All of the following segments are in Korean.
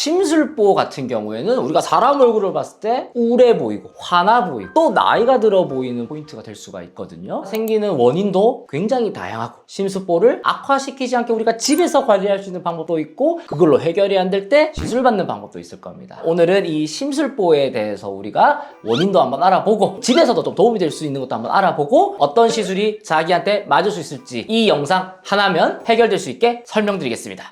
심술보 같은 경우에는 우리가 사람 얼굴을 봤을 때 우울해 보이고 화나 보이고 또 나이가 들어 보이는 포인트가 될 수가 있거든요. 생기는 원인도 굉장히 다양하고 심술보를 악화시키지 않게 우리가 집에서 관리할 수 있는 방법도 있고 그걸로 해결이 안 될 때 시술받는 방법도 있을 겁니다. 오늘은 이 심술보에 대해서 우리가 원인도 한번 알아보고 집에서도 좀 도움이 될 수 있는 것도 한번 알아보고 어떤 시술이 자기한테 맞을 수 있을지 이 영상 하나면 해결될 수 있게 설명드리겠습니다.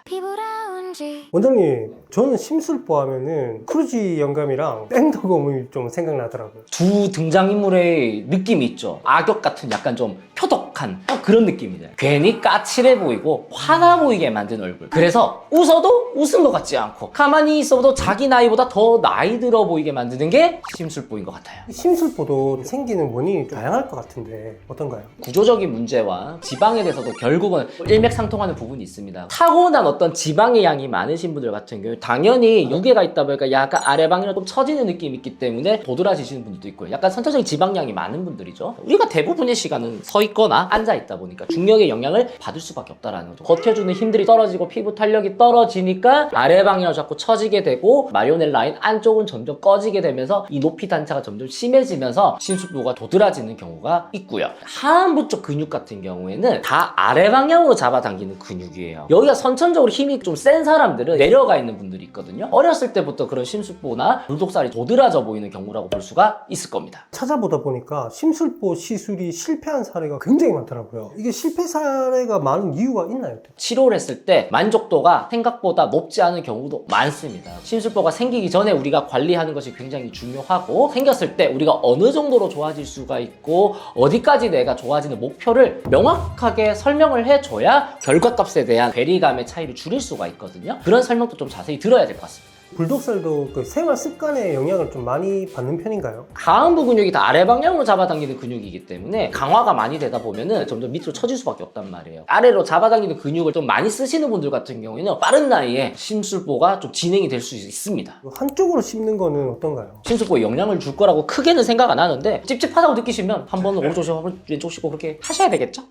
원장님, 저는 심술보 하면은 크루지 영감이랑 땡더검이 좀 생각나더라고요. 두 등장인물의 느낌이 있죠. 악역 같은 약간 좀 표독한 그런 느낌이죠. 괜히 까칠해 보이고 화나 보이게 만든 얼굴. 그래서 웃어도 웃은 것 같지 않고 가만히 있어도 자기 나이보다 더 나이 들어 보이게 만드는 게 심술보인 것 같아요. 심술보도 생기는 원인이 좀 다양할 것 같은데 어떤가요? 구조적인 문제와 지방에 대해서도 결국은 일맥상통하는 부분이 있습니다. 타고난 어떤 지방의 양이 많으신 분들 같은 경우 당연히 무게가 있다 보니까 약간 아래방이랑 좀 처지는 느낌이 있기 때문에 도드라지시는 분들도 있고요. 약간 선천적인 지방량이 많은 분들이죠. 우리가 대부분의 시간은 서 있거나 앉아 있다 보니까 중력의 영향을 받을 수밖에 없다라는 거죠. 버텨주는 힘들이 떨어지고 피부 탄력이 떨어지니까 아래방이랑 자꾸 처지게 되고 마리오넬 라인 안쪽은 점점 꺼지게 되면서 이 높이 단차가 점점 심해지면서 심술보가 도드라지는 경우가 있고요. 하안부 쪽 근육 같은 경우에는 다 아래 방향으로 잡아당기는 근육이에요. 여기가 선천적으로 힘이 좀 센 사람들은 내려가 있는 분들이 있거든요. 어렸을 때부터 그런 심술보나 물독살이 도드라져 보이는 경우라고 볼 수가 있을 겁니다. 찾아보다 보니까 심술보 시술이 실패한 사례가 굉장히 많더라고요. 이게 실패 사례가 많은 이유가 있나요? 치료를 했을 때 만족도가 생각보다 높지 않은 경우도 많습니다. 심술보가 생기기 전에 우리가 관리하는 것이 굉장히 중요하고 생겼을 때 우리가 어느 정도로 좋아질 수가 있고 어디까지 내가 좋아지는 목표를 명확하게 설명을 해줘야 결과값에 대한 괴리감의 차이를 줄일 수가 있거든요. 그런 설명도 좀 자세히 들어야 될 것 같습니다. 불독살도 그 생활 습관에 영향을 좀 많이 받는 편인가요? 하안부 근육이 다 아래 방향으로 잡아당기는 근육이기 때문에 강화가 많이 되다 보면은 점점 밑으로 처질 수밖에 없단 말이에요. 아래로 잡아당기는 근육을 좀 많이 쓰시는 분들 같은 경우에는 빠른 나이에 심술보가 좀 진행이 될 수 있습니다. 한쪽으로 씹는 거는 어떤가요? 심술보에 영향을 줄 거라고 크게는 생각 안 하는데 찝찝하다고 느끼시면 한 번은 오른쪽 쉬고 한번 왼쪽 쉬고 그렇게 하셔야 되겠죠?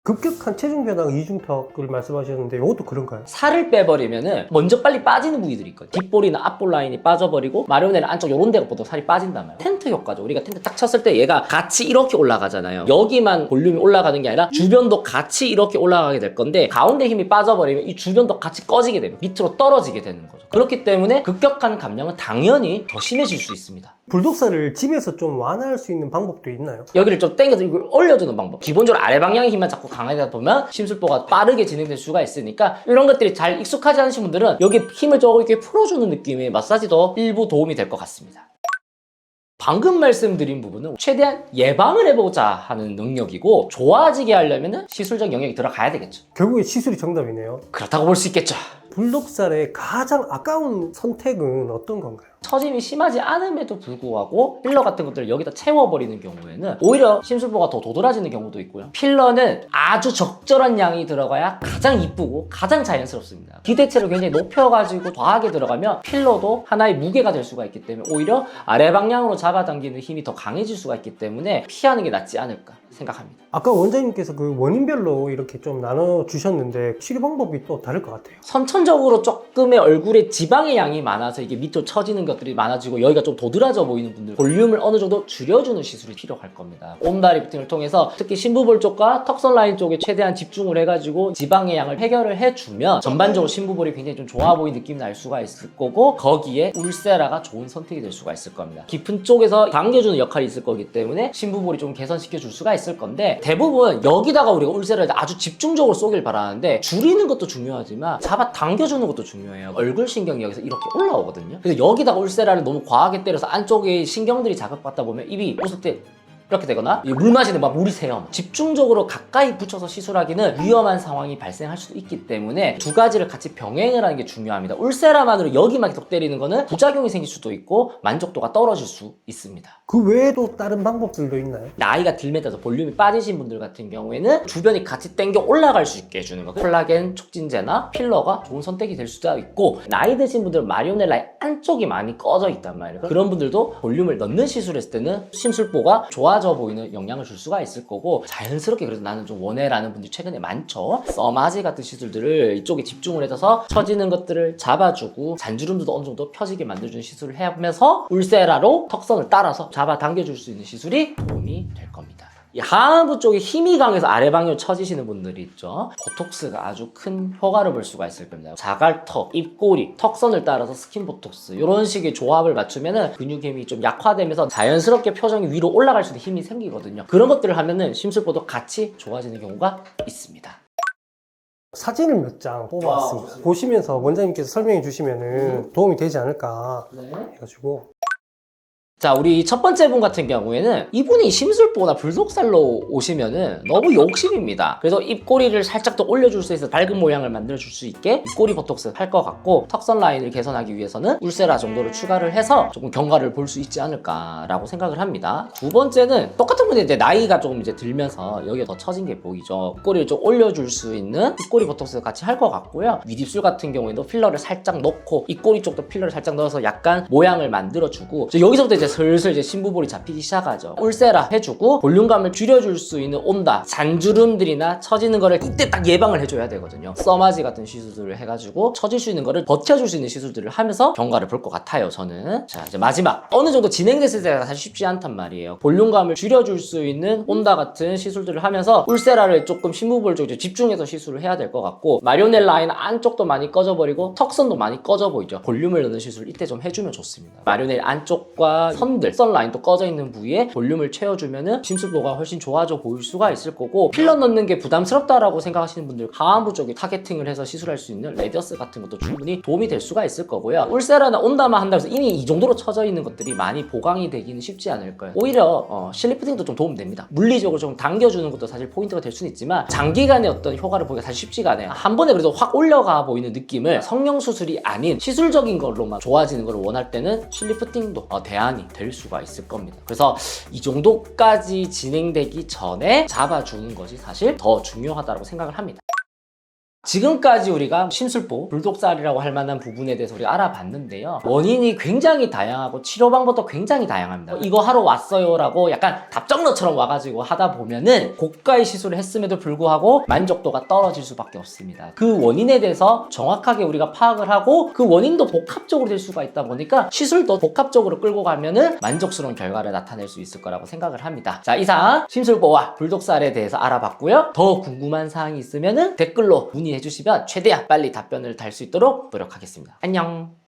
급격한 체중 변화가 이중턱을 말씀하셨는데 이것도 그런가요? 살을 빼버리면은 먼저 빨리 빠지는 부위들이 있거든요. 뒷볼이나 앞볼 라인이 빠져버리고 마리오넬 안쪽 요런 데가 보통 살이 빠진단 말이에요. 텐트 효과죠. 우리가 텐트 딱 쳤을 때 얘가 같이 이렇게 올라가잖아요. 여기만 볼륨이 올라가는 게 아니라 주변도 같이 이렇게 올라가게 될 건데 가운데 힘이 빠져버리면 이 주변도 같이 꺼지게 되면 밑으로 떨어지게 되는 거죠. 그렇기 때문에 급격한 감량은 당연히 더 심해질 수 있습니다. 불독살을 집에서 좀 완화할 수 있는 방법도 있나요? 여기를 좀 당겨서 이걸 올려주는 방법. 기본적으로 아래 방향의 힘만 자꾸 강하게 보면 심술보가 빠르게 진행될 수가 있으니까 이런 것들이 잘 익숙하지 않으신 분들은 여기 힘을 조금 이렇게 풀어주는 느낌의 마사지도 일부 도움이 될 것 같습니다. 방금 말씀드린 부분은 최대한 예방을 해보자 하는 능력이고 좋아지게 하려면 시술적 영역이 들어가야 되겠죠. 결국에 시술이 정답이네요. 그렇다고 볼 수 있겠죠. 불독살의 가장 아까운 선택은 어떤 건가요? 처짐이 심하지 않음에도 불구하고 필러 같은 것들을 여기다 채워버리는 경우에는 오히려 심술보가 더 도드라지는 경우도 있고요. 필러는 아주 적절한 양이 들어가야 가장 이쁘고 가장 자연스럽습니다. 기대치를 굉장히 높여가지고 과하게 들어가면 필러도 하나의 무게가 될 수가 있기 때문에 오히려 아래 방향으로 잡아당기는 힘이 더 강해질 수가 있기 때문에 피하는 게 낫지 않을까 생각합니다. 아까 원장님께서 그 원인별로 이렇게 좀 나눠주셨는데 치료 방법이 또 다를 것 같아요. 선천적으로 조금의 얼굴에 지방의 양이 많아서 이게 밑으로 처지는 것들이 많아지고 여기가 좀 도드라져 보이는 분들 볼륨을 어느 정도 줄여주는 시술이 필요할 겁니다. 온다리 리프팅을 통해서 특히 심부볼 쪽과 턱선 라인 쪽에 최대한 집중을 해가지고 지방의 양을 해결을 해주면 전반적으로 심부볼이 굉장히 좀 좋아 보이는 느낌이 날 수가 있을 거고 거기에 울세라가 좋은 선택이 될 수가 있을 겁니다. 깊은 쪽에서 당겨주는 역할이 있을 거기 때문에 심부볼이 좀 개선시켜 줄 수가 있을 건데 대부분 여기다가 우리가 울세를 아주 집중적으로 쏘길 바라는데 줄이는 것도 중요하지만 잡아 당겨주는 것도 중요해요. 얼굴 신경이 여기서 이렇게 올라오거든요. 그래서 여기다가 울세라를 너무 과하게 때려서 안쪽에 신경들이 자극받다 보면 입이 웃을 때 이렇게 되거나 물 마시는 막 물이 새요. 집중적으로 가까이 붙여서 시술하기는 위험한 상황이 발생할 수도 있기 때문에 두 가지를 같이 병행을 하는 게 중요합니다. 울세라만으로 여기만 계속 때리는 거는 부작용이 생길 수도 있고 만족도가 떨어질 수 있습니다. 그 외에도 다른 방법들도 있나요? 나이가 들면서 볼륨이 빠지신 분들 같은 경우에는 주변이 같이 당겨 올라갈 수 있게 해주는 거 콜라겐 촉진제나 필러가 좋은 선택이 될 수도 있고 나이 드신 분들은 마리오넬 라인 안쪽이 많이 꺼져 있단 말이에요. 그런 분들도 볼륨을 넣는 시술했을 때는 심술보가 좋아져 도드라져 보이는 영향을 줄 수가 있을 거고, 자연스럽게 그래도 나는 좀 원해라는 분들이 최근에 많죠. 써마지 같은 시술들을 이쪽에 집중을 해서 처지는 것들을 잡아주고 잔주름도 어느 정도 펴지게 만들어주는 시술을 하면서 울세라로 턱선을 따라서 잡아당겨줄 수 있는 시술이 도움이 될 겁니다. 이 하안부 쪽에 힘이 강해서 아래 방향으로 처지시는 분들이 있죠. 보톡스가 아주 큰 효과를 볼 수가 있을 겁니다. 자갈턱, 입꼬리, 턱선을 따라서 스킨 보톡스 이런 식의 조합을 맞추면은 근육 힘이 좀 약화되면서 자연스럽게 표정이 위로 올라갈 수 있는 힘이 생기거든요. 그런 것들을 하면은 심술보도 같이 좋아지는 경우가 있습니다. 사진을 몇 장 뽑아왔습니다. 보시면서 원장님께서 설명해 주시면은 도움이 되지 않을까 해가지고. 자, 우리 첫 번째 분 같은 경우에는 이분이 심술보나 불독살로 오시면은 너무 욕심입니다. 그래서 입꼬리를 살짝 더 올려줄 수 있어서 밝은 모양을 만들어줄 수 있게 입꼬리 보톡스 할 것 같고, 턱선 라인을 개선하기 위해서는 울세라 정도를 추가를 해서 조금 경과를 볼 수 있지 않을까라고 생각을 합니다. 두 번째는 똑같은 분이 이제 나이가 조금 이제 들면서 여기가 더 처진 게 보이죠. 입꼬리를 좀 올려줄 수 있는 입꼬리 보톡스 같이 할 것 같고요. 윗입술 같은 경우에도 필러를 살짝 넣고 입꼬리 쪽도 필러를 살짝 넣어서 약간 모양을 만들어주고, 여기서부터 이제 슬슬 이제 심부볼이 잡히기 시작하죠. 울세라 해주고 볼륨감을 줄여줄 수 있는 온다, 잔주름들이나 처지는 거를 이때 딱 예방을 해줘야 되거든요. 써마지 같은 시술들을 해가지고 처질 수 있는 거를 버텨줄 수 있는 시술들을 하면서 경과를 볼 것 같아요, 저는. 자, 이제 마지막 어느 정도 진행됐을 때가 사실 쉽지 않단 말이에요. 볼륨감을 줄여줄 수 있는 온다 같은 시술들을 하면서 울세라를 조금 심부볼 쪽에 집중해서 시술을 해야 될 것 같고, 마리오넬 라인 안쪽도 많이 꺼져버리고 턱선도 많이 꺼져 보이죠. 볼륨을 넣는 시술 이때 좀 해주면 좋습니다. 마리오넬 안쪽과 선들, 선 라인도 꺼져 있는 부위에 볼륨을 채워주면은 심술보가 훨씬 좋아져 보일 수가 있을 거고, 필러 넣는 게 부담스럽다라고 생각하시는 분들 하안부 쪽에 타겟팅을 해서 시술할 수 있는 레디어스 같은 것도 충분히 도움이 될 수가 있을 거고요. 울세라나 온다만 한다고 해서 이미 이 정도로 처져 있는 것들이 많이 보강이 되기는 쉽지 않을 거예요. 오히려 실리프팅도 좀 도움됩니다. 물리적으로 좀 당겨주는 것도 사실 포인트가 될 수는 있지만 장기간의 어떤 효과를 보기가 사실 쉽지가 않아요. 한 번에 그래도 확 올라가 보이는 느낌을 성형수술이 아닌 시술적인 걸로만 좋아지는 걸 원할 때는 실리프팅도 대안이 될 수가 있을 겁니다. 그래서 이 정도까지 진행되기 전에 잡아주는 것이 사실 더 중요하다고 생각을 합니다. 지금까지 우리가 심술보, 불독살이라고 할 만한 부분에 대해서 우리가 알아봤는데요. 원인이 굉장히 다양하고 치료 방법도 굉장히 다양합니다. 이거 하러 왔어요 라고 약간 답정너처럼 와가지고 하다 보면은 고가의 시술을 했음에도 불구하고 만족도가 떨어질 수밖에 없습니다. 그 원인에 대해서 정확하게 우리가 파악을 하고 그 원인도 복합적으로 될 수가 있다 보니까 시술도 복합적으로 끌고 가면은 만족스러운 결과를 나타낼 수 있을 거라고 생각을 합니다. 자, 이상 심술보와 불독살에 대해서 알아봤고요. 더 궁금한 사항이 있으면은 댓글로 문의해 주시면 최대한 빨리 답변을 달 수 있도록 노력하겠습니다. 안녕.